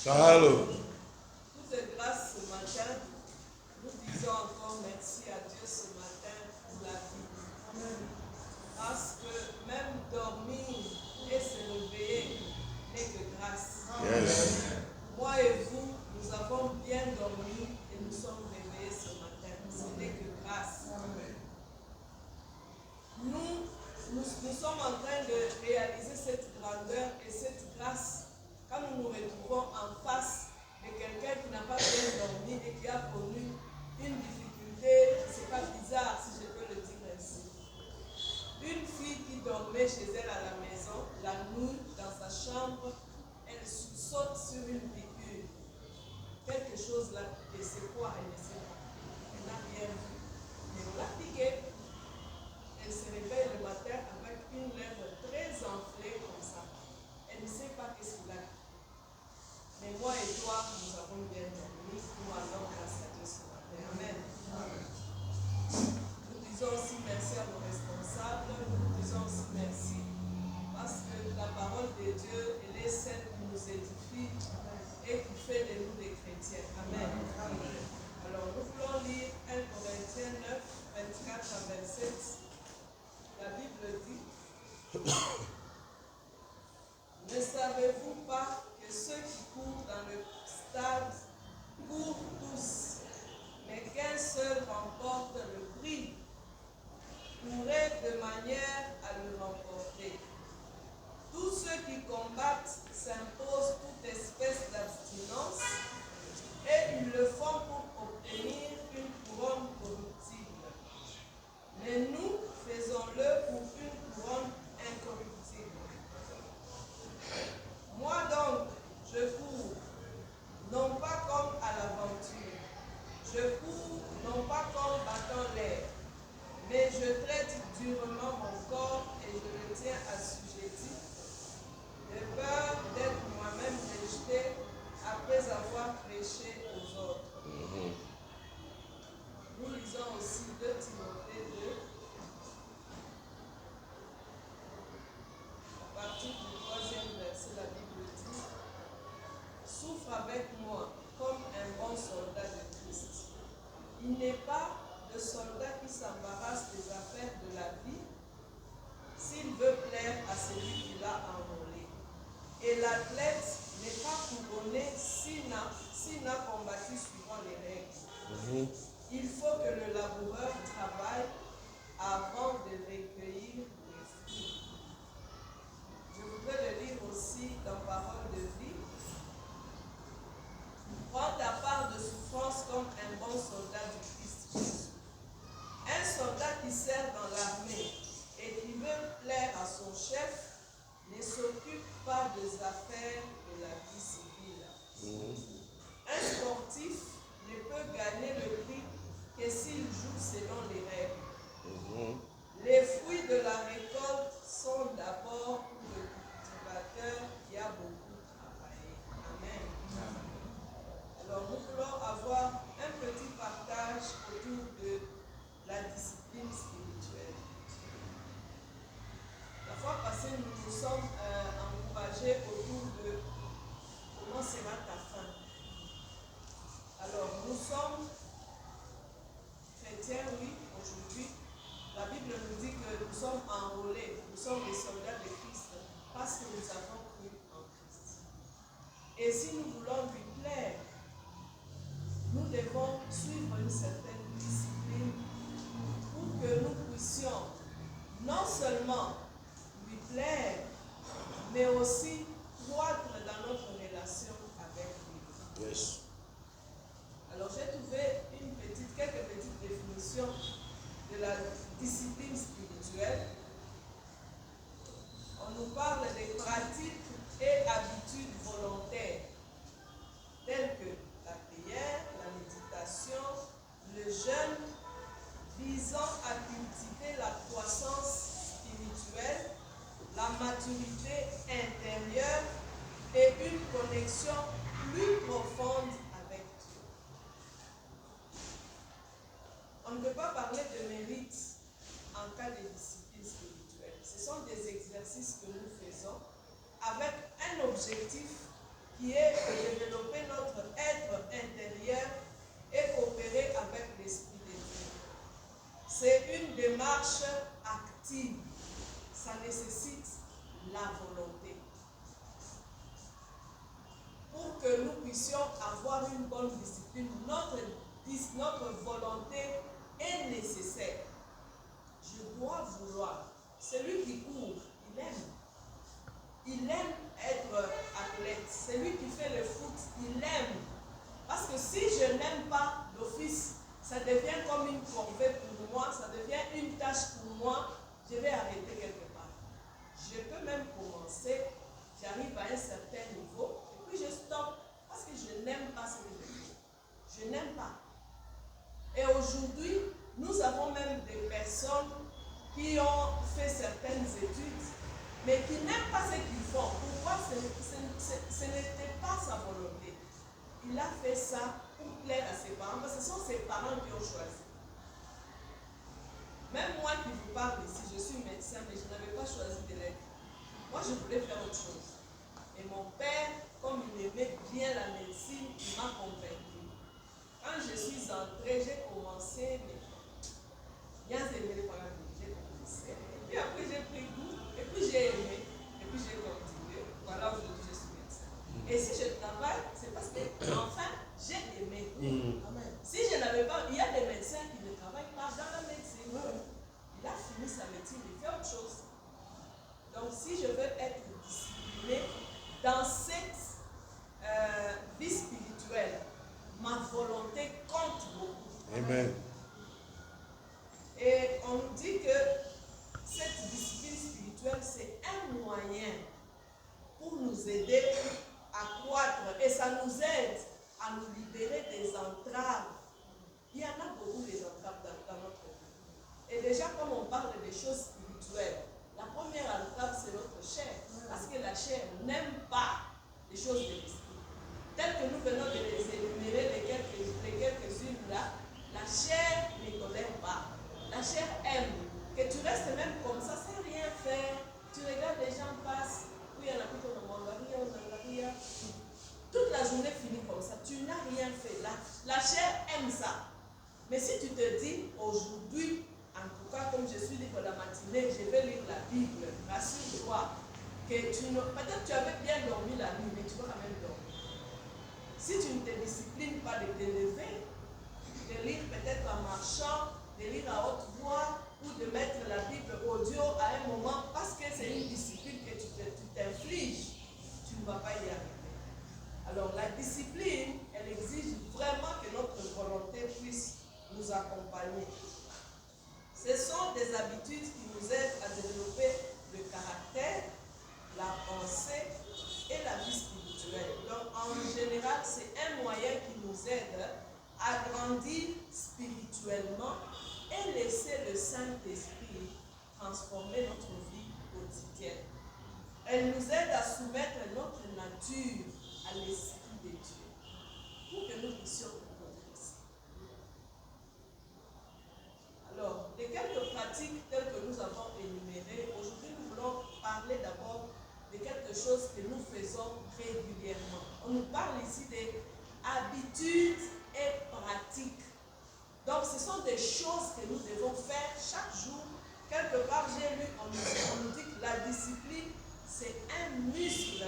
Allô. Toute grâce ce matin, nous disons encore merci à Dieu ce matin pour la vie. Parce que même dormir et se réveiller n'est que grâce. Yes. Moi et vous, nous avons bien dormi et nous sommes réveillés ce matin. Ce n'est que grâce. Nous sommes en train de réaliser cette grandeur et cette grâce quand nous nous retrouvons en face de quelqu'un qui n'a pas bien dormi et qui a connu une difficulté, c'est pas bizarre si je peux le dire ainsi. Une fille qui dormait chez elle à la maison, la nuit, dans sa chambre, elle saute sur une piqûre. Quelque chose là, et c'est quoi, elle ne sait pas. Elle n'a rien vu. Mais on l'a piqué. Elle se réveille le matin avec une lèvre très enflée comme ça. Elle ne sait pas qu'est-ce qu'il a. Mais moi et toi, nous avons bien dormi. Nous allons grâce à Dieu ce matin. Amen. Nous disons aussi merci à nos responsables. Nous disons aussi merci parce que la parole de Dieu, elle est celle qui nous édifie et qui fait de nous des chrétiens. Amen. Alors nous voulons lire 1 Corinthiens 9, 24 à 27. La Bible dit: ne savez-vous pas que ceux qui courent dans le stade courent tous, mais qu'un seul remporte le prix? Courez de manière à le remporter. Tous ceux qui combattent s'imposent toute espèce d'abstinence et ils le font pour obtenir une couronne corruptible. Mais nous faisons-le pour une couronne incorruptible. Moi donc, je cours, non pas comme à l'aventure. Je cours, non pas comme battant l'air, mais je traite durement mon corps et je le tiens assujetti, de peur d'être moi-même rejeté après avoir prêché aux autres. Nous lisons aussi 2 Timothée 2, à partir du 3e verset, la Bible dit: souffre avec moi comme un bon soldat de Christ. Il n'est pas de soldat qui s'embarrasse des affaires de la vie s'il veut plaire à celui qui l'a enrôlé. Et l'athlète n'est pas couronné s'il n'a combattu suivant les règles. Il faut que le laboureur travaille avant de recueillir les fruits. Je voudrais le lire aussi dans Parole de vie. Prends ta part de souffrance comme un bon soldat du Christ Jésus. Un soldat qui sert dans l'armée et qui veut plaire à son chef ne s'occupe pas des affaires de la vie civile. Un sportif ne peut gagner le prix que s'il joue selon les règles. Les fruits de la récolte sont d'abord pour le cultivateur qui a beaucoup travaillé. Amen. Alors nous voulons avoir un petit partage autour de la discipline spirituelle. La fois passée, nous nous sommes encouragés autour de comment sera ta fin. Alors nous sommes chrétiens, oui, aujourd'hui. La Bible nous dit que nous sommes enrôlés, nous sommes les soldats de Christ parce que nous avons cru en Christ. Et si nous voulons lui plaire, nous devons suivre une certaine discipline pour que nous puissions non seulement lui plaire, mais aussi croître dans notre relation avec lui. Yes. Alors j'ai trouvé quelques petites définitions de la discipline spirituelle. On nous parle des pratiques et habitudes volontaires, telles que la prière, la méditation, le jeûne, visant à cultiver la croissance spirituelle, la maturité intérieure et une connexion plus profonde avec Dieu. On ne peut pas parler de mérite en cas de discipline spirituelle. Ce sont des exercices que nous faisons avec un objectif qui est de développer notre être intérieur et coopérer avec l'Esprit de Dieu. C'est une démarche active. Ça nécessite la volonté. Pour que nous puissions avoir une bonne discipline, notre volonté est nécessaire. Je dois vouloir. Celui qui court, il aime. Il aime être athlète. Celui qui fait le foot, il aime. Parce que si je n'aime pas l'office, ça devient comme une corvée pour moi, ça devient une tâche pour moi, je vais arrêter quelque part. Je peux même commencer, j'arrive à un certain niveau, et puis je stoppe parce que je n'aime pas ce que je fais. Je n'aime pas. Et aujourd'hui, nous avons même des personnes qui ont fait certaines études, mais qui n'aiment pas ce qu'ils font. Pourquoi? Ce n'était pas sa volonté. Il a fait ça pour plaire à ses parents, parce que ce sont ses parents qui ont choisi. Même moi qui vous parle ici, je suis médecin, mais je n'avais pas choisi de l'être. Moi, je voulais faire autre chose. Et mon père, comme il aimait bien la médecine, il m'a convaincu. Quand je suis entrée, j'ai commencé, mais bien aimé les parents, j'ai commencé. Et puis après, j'ai pris goût, et puis j'ai aimé, et puis j'ai continué. Voilà, aujourd'hui, je suis médecin. Et si je travaille, c'est parce que, enfin, j'ai aimé. Si je n'avais pas, il y a des médecins qui ne travaillent pas dans la médecine. Il a fini sa médecine, il fait autre chose. Donc, si je veux être discipliné dans cette vie spirituelle, ma volonté compte beaucoup. Amen. Et on nous dit que cette discipline spirituelle, c'est un moyen pour nous aider à croître et ça nous aide à nous libérer des entraves. Il y en a beaucoup des entraves dans notre vie. Et déjà, comme on parle des choses spirituelles, la première entrave, c'est notre chair. Parce que la chair n'aime pas les choses de l'esprit. Telles que nous venons de les énumérer, les quelques-unes là, la chair ne tolère pas. La chair aime. Que tu restes même comme ça, sans rien faire. Tu regardes les gens passent. Oui, il y en a qui tournent en mangaria, en mangaria. Toute la journée finit comme ça. Tu n'as rien fait. La chair aime ça. Mais si tu te dis, aujourd'hui, en tout cas, comme je suis libre la matinée, je vais lire la Bible, rassure-toi que peut-être tu avais bien dormi la nuit, mais tu vas quand même dormir. Si tu ne te disciplines pas de te lever, de lire peut-être en marchant, de lire à haute voix, ou de mettre la Bible audio à un moment, parce que c'est une discipline que tu t'infliges, tu ne vas pas y arriver. Alors la discipline, elle exige vraiment que notre volonté puisse nous accompagner. Ce sont des habitudes qui nous aident à développer le caractère, la pensée et la vie spirituelle. Donc en général, c'est un moyen qui nous aide à grandir spirituellement et laisser le Saint-Esprit transformer notre vie quotidienne. Elle nous aide à soumettre notre nature à l'Esprit de Dieu pour que nous puissions progresser. Alors, les quelques pratiques telles que nous avons énumérées, aujourd'hui nous voulons parler d'abord de quelque chose que nous faisons régulièrement. On nous parle ici des habitudes et pratiques. Donc, ce sont des choses que nous devons faire chaque jour. Quelque part, j'ai lu, on nous dit que la discipline, c'est un muscle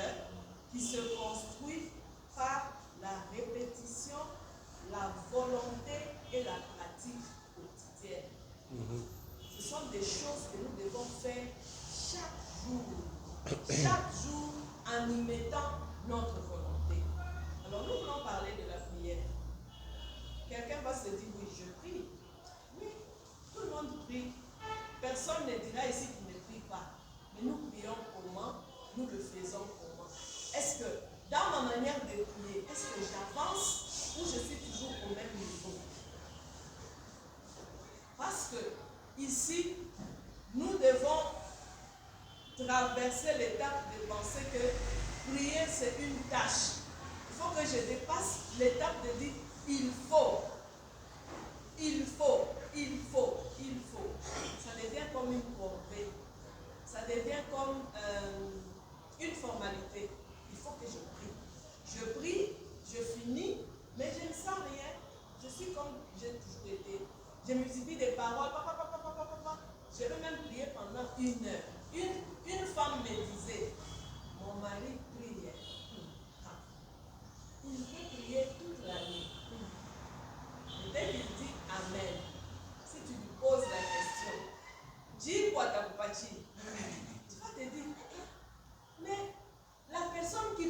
qui se construit par la répétition, la volonté et la pratique quotidienne. Ce sont des choses que nous devons faire chaque jour en y mettant notre volonté. Alors, nous voulons parler de la prière. Quelqu'un va se dire, oui, je prie. Oui, tout le monde prie. Personne ne dira ici qu'il ne prie pas. Mais nous prions comment? Nous le faisons comment? Est-ce que, dans ma manière de prier, est-ce que j'avance ou je suis toujours au même niveau? Parce que, ici, nous devons traverser l'étape de penser que prier, c'est une tâche. Il faut que je dépasse l'étape de dire il faut. Ça devient comme une corvée. Ça devient comme une formalité. Il faut que je prie.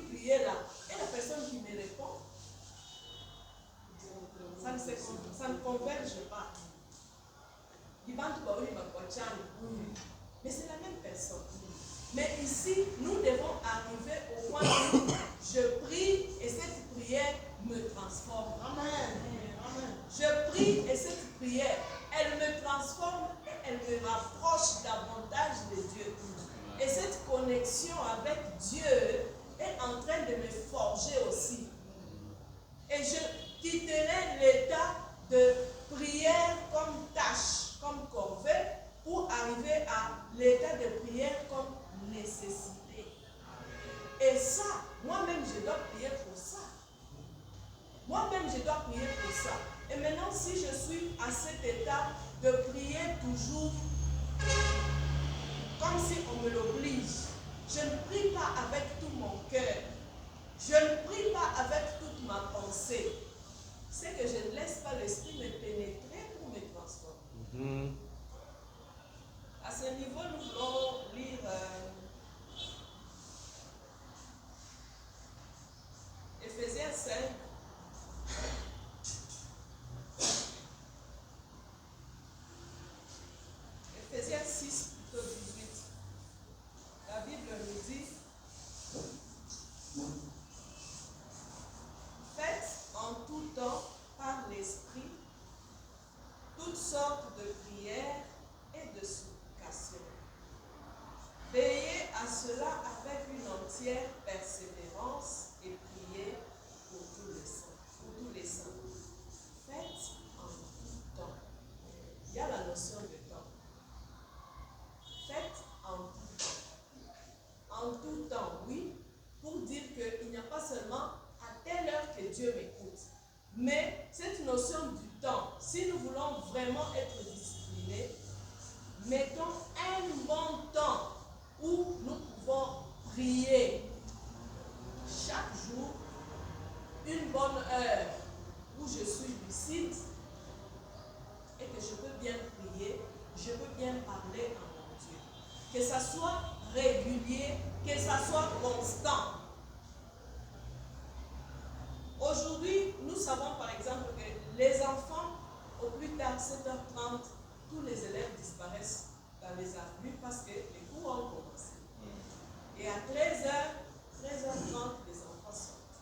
prier là, et la personne qui me répond, ça ne converge pas. Mais c'est la même personne. Mais ici, nous devons arriver au point où je prie et cette prière me transforme. Amen. Je prie et cette prière, elle me transforme et elle me rapproche davantage de Dieu. Et cette connexion avec Dieu est en train de me forger aussi. Et je quitterai l'état de prière comme tâche, comme corvée, pour arriver à l'état de prière comme nécessité. Et ça, moi-même, je dois prier pour ça. Moi-même, je dois prier pour ça. Et maintenant, si je suis à cet état de prier toujours comme si on me l'oblige, je ne prie pas avec tout mon cœur. Je ne prie pas avec toute ma pensée. C'est que je ne laisse pas l'esprit me pénétrer pour me transformer. À ce niveau, nous voulons lire Ephésiens 5. Ephésiens 6, plutôt 18. La Bible nous dit: faites en tout temps par l'Esprit toutes sortes de prières et de supplications. Veillez à cela avec une entière persévérance et priez pour tous les saints. Faites en tout temps. Il y a la notion de temps. Faites en tout temps. En tout temps, oui, pour dire qu'il n'y a pas seulement à telle heure que Dieu m'écoute, mais cette notion du temps, si nous voulons vraiment être disciplinés, mettons un bon temps où nous pouvons prier chaque jour, une bonne heure où je suis lucide et que je peux bien prier, je peux bien parler à mon Dieu. Que ça soit régulier, que ça soit constant. Aujourd'hui, nous savons par exemple que les enfants, au plus tard 7h30, tous les élèves disparaissent dans les avenues parce que les cours ont commencé. Et à 13h30, les enfants sortent.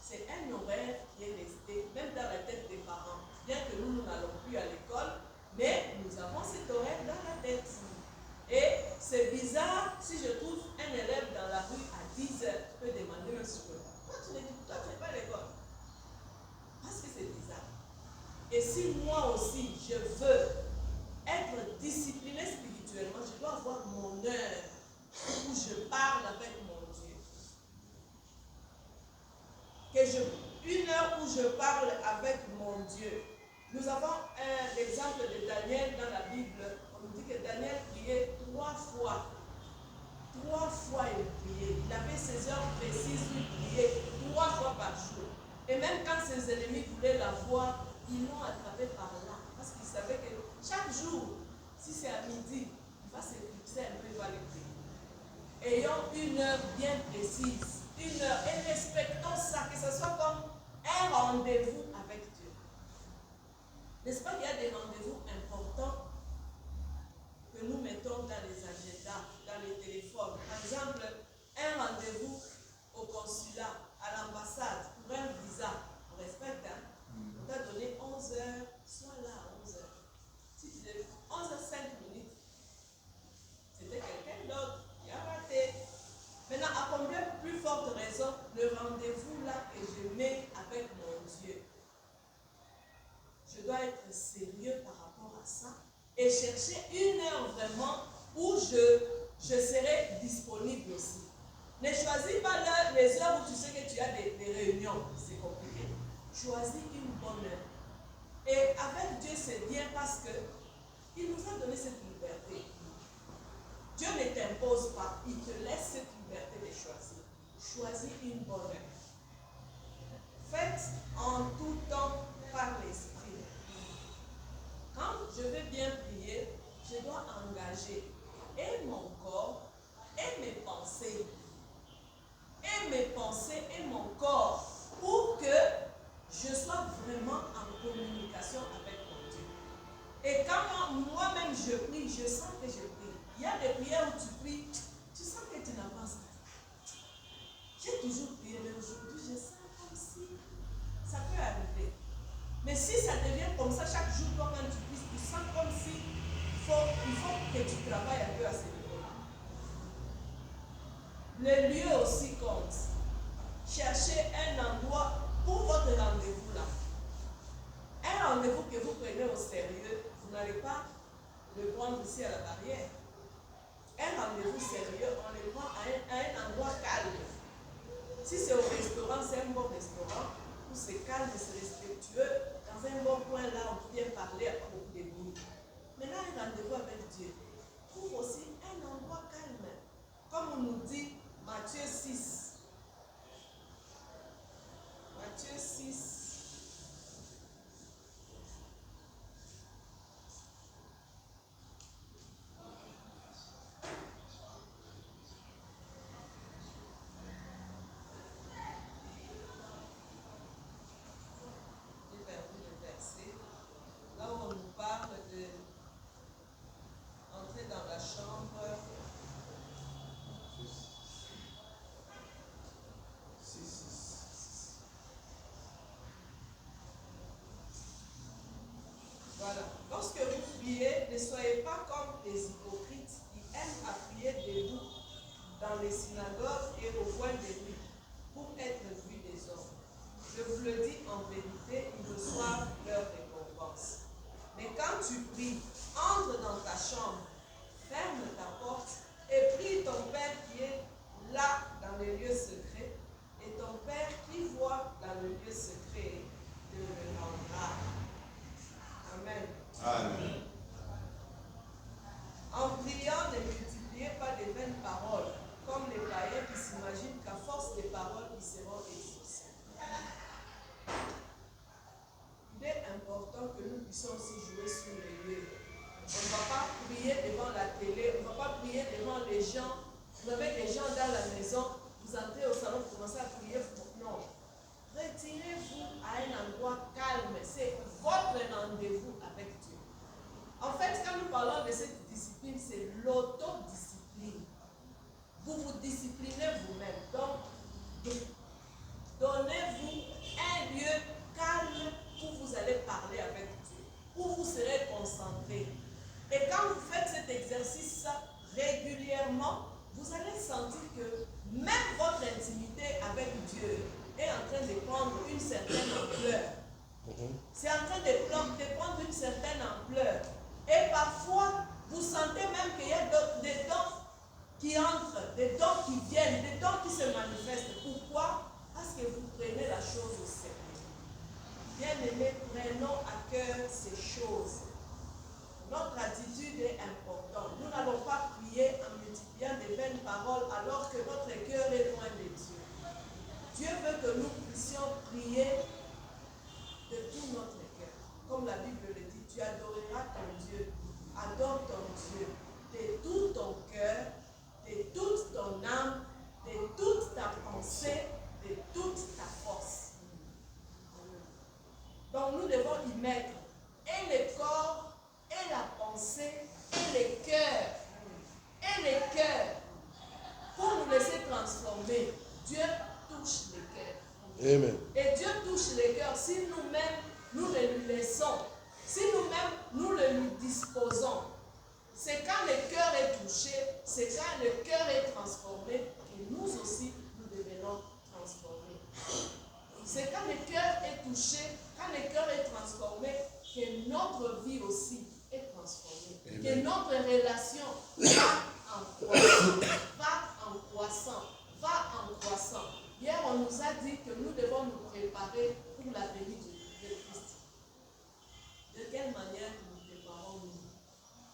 C'est un horaire qui est resté, même dans la tête des parents. Bien que nous n'allons plus à l'école, mais nous avons cet horaire dans la tête. Et c'est bizarre, si je trouve un élève dans la rue à 10h, je peux demander un secours. Toi, tu n'es pas à l'école. Parce que c'est bizarre. Et si moi aussi, je veux être discipliné spirituellement, je dois avoir mon heure où je parle avec mon Dieu. Une heure où je parle avec mon Dieu. Nous avons l'exemple de Daniel dans la Bible. On nous dit que Daniel priait 3 fois. 3 fois il priait. Il avait ses heures précises où il priait 3 fois par jour. Et même quand ses ennemis voulaient la voir, ils l'ont attrapé par là. Parce qu'ils savaient que chaque jour, si c'est à midi, il va s'éclipser un peu, il va les prier. Ayons une heure bien précise. Une heure. Et respectons ça, que ce soit comme un rendez-vous avec Dieu. N'est-ce pas qu'il y a des rendez-vous importants que nous mettons dans les agendas, dans les téléphones? Par exemple, un rendez-vous au consulat, à l'ambassade, pour un visa. On respecte, hein? On t'a donné 11 heures, sois là à 11 heures. Si tu dis 11h05 minutes, c'était quelqu'un d'autre qui a raté. Maintenant, à combien plus forte raison, le rendez-vous là que je mets avec mon Dieu, je dois être sérieux par rapport à ça et chercher une heure vraiment où je serai disponible aussi. Ne choisis pas les heures où tu sais que tu as des réunions, c'est compliqué. Choisis une bonne heure. Et avec Dieu, c'est bien parce qu'il nous a donné cette liberté. Dieu ne t'impose pas, il te laisse cette liberté de choisir. Choisis une bonne heure. Faites en tout temps par l'Esprit. Quand je vais bien prier, je dois engager et mon corps et mes pensées. Et mes pensées. je sens que je prie. Il y a des prières où tu pries, tu sens que tu n'as pas ça. J'ai toujours prié, mais aujourd'hui, je sens comme si ça peut arriver. Mais si ça devient comme ça chaque jour, toi, quand tu pries, tu sens comme si il faut que tu travailles un peu à ce niveau-là. Le lieu aussi compte. Cherchez un endroit pour votre rendez-vous là. Un rendez-vous que vous prenez au sérieux, vous n'allez pas le prendre ici à la barrière. Un rendez-vous sérieux, on le prend à un endroit calme. Si c'est au restaurant, c'est un bon restaurant, où c'est calme, c'est respectueux, dans un bon coin là, on peut bien parler à beaucoup de bruit. Maintenant, un rendez-vous avec Dieu, trouve aussi un endroit calme. Comme on nous dit Matthieu 6. Matthieu 6. Là où on nous parle de entrer dans la chambre. 6. Voilà. Lorsque vous priez, ne soyez pas comme les hypocrites qui aiment à prier debout dans les synagogues et au coin des rues pour être vus des hommes. Je vous le dis en vérité, ils reçoivent leur récompense. Mais quand tu pries, entre dans ta chambre, ferme ta porte et prie ton Père qui est là dans les lieux secrets, et ton Père qui voit dans le lieu secret te le rendra. Amen. Amen. En priant, ne multipliez pas de vaines paroles, comme les païens qui s'imaginent qu'à force des paroles, ils seront exaucés. Il est important que nous puissions aussi jouer sur les lieux. On ne va pas prier devant la télé, on ne va pas prier devant les gens. Vous avez des gens dans la maison, vous entrez au salon, vous commencez à prier. Non. Retirez-vous à un endroit calme. C'est votre rendez-vous avec Dieu. En fait, quand nous parlons de cette discipline, c'est l'autodiscipline. Vous vous disciplinez vous-même. Donc, donnez-vous un lieu calme où vous allez parler avec Dieu, où vous serez concentré. Et quand vous faites cet exercice régulièrement, vous allez sentir que même votre intimité avec Dieu est en train de prendre une certaine ampleur. C'est en train de prendre une certaine ampleur. Et parfois, vous sentez même qu'il y a des dons qui entrent, des dons qui viennent, des dons qui se manifestent. Pourquoi? Parce que vous prenez la chose au sérieux. Bien-aimés, prenons à cœur ces choses. Notre attitude est importante. Nous n'allons pas prier en multipliant des vaines paroles alors que notre cœur est loin de Dieu. Dieu veut que nous puissions prier de tout notre cœur. Comme la Bible le dit, tu adoreras ton Dieu. Adore ton Dieu de tout ton cœur, de toute ton âme, de toute ta pensée, de toute ta force. Donc nous devons y mettre et le corps, et la pensée, et le cœur. Et le cœur. Pour nous laisser transformer, Dieu touche le cœur. Amen. Et Dieu touche le cœur si nous-mêmes, nous le lui laissons. Si nous-mêmes, nous le lui disposons. C'est quand le cœur est touché, c'est quand le cœur est transformé, que nous aussi, nous devenons transformés. C'est quand le cœur est touché, quand le cœur est transformé, que notre vie aussi est transformée. Amen. Que notre relation va en croissant. Hier, on nous a dit que nous devons nous préparer pour la venue de Christ. De quelle manière nous préparons-nous?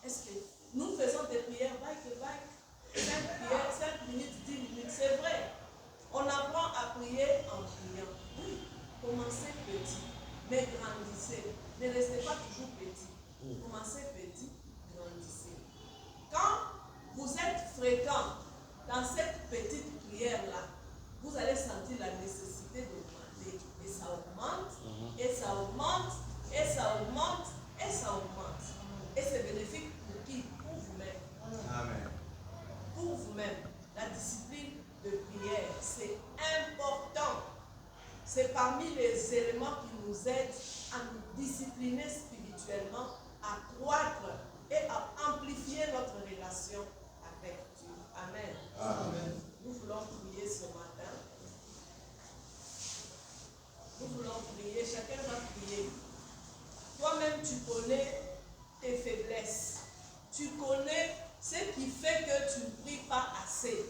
Est-ce que nous faisons des prières back-to-back, 5 prières, 5 minutes, 10 minutes? C'est vrai. On apprend à prier en priant. Oui, commencez petit, mais grandissez. Ne restez pas toujours petit. Commencez petit, grandissez. Quand vous êtes fréquent dans cette petite prière-là, vous allez sentir la nécessité d'augmenter. Et ça augmente, et ça augmente, et ça augmente, et ça augmente. Et c'est bénéfique pour qui? Pour C'est parmi les éléments qui nous aident à nous discipliner spirituellement, à croître et à amplifier notre relation avec Dieu. Amen. Amen. Nous voulons prier ce matin. Nous voulons prier. Chacun va prier. Toi-même, tu connais tes faiblesses. Tu connais ce qui fait que tu ne pries pas assez.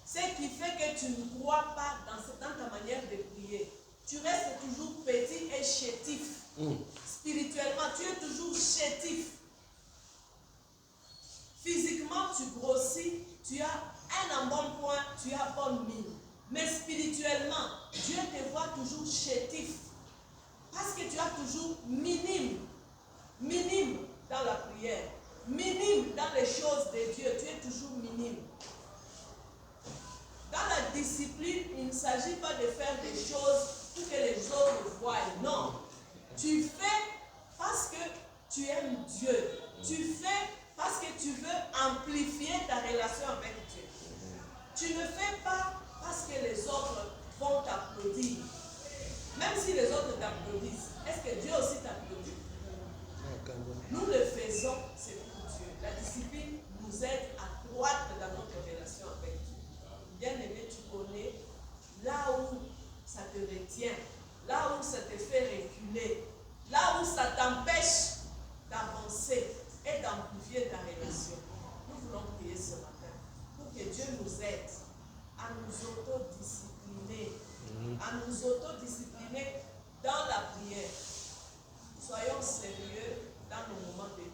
Ce qui fait que tu ne crois pas dans ta manière de prier. Tu restes toujours petit et chétif. Spirituellement, tu es toujours chétif. Physiquement, tu grossis, tu as un embonpoint, tu as bonne mine. Mais spirituellement, Dieu te voit toujours chétif. Parce que tu as toujours minime dans la prière, minime dans les choses de Dieu, tu es toujours minime. Dans la discipline, il ne s'agit pas de faire des choses pour que les autres voient. Non. Tu fais parce que tu aimes Dieu. Tu fais parce que tu veux amplifier ta relation avec Dieu. Tu ne fais pas parce que les autres vont t'applaudir. Même si les autres t'applaudissent, est-ce que Dieu aussi t'applaudit? Nous le faisons, c'est pour Dieu. La discipline nous aide à croître dans notre relation avec Dieu. Bien-aimé, tu connais là où ça te retient, là où ça te fait reculer, là où ça t'empêche d'avancer et d'amplifier ta relation. Nous voulons prier ce matin pour que Dieu nous aide à nous autodiscipliner, dans la prière. Soyons sérieux dans nos moments de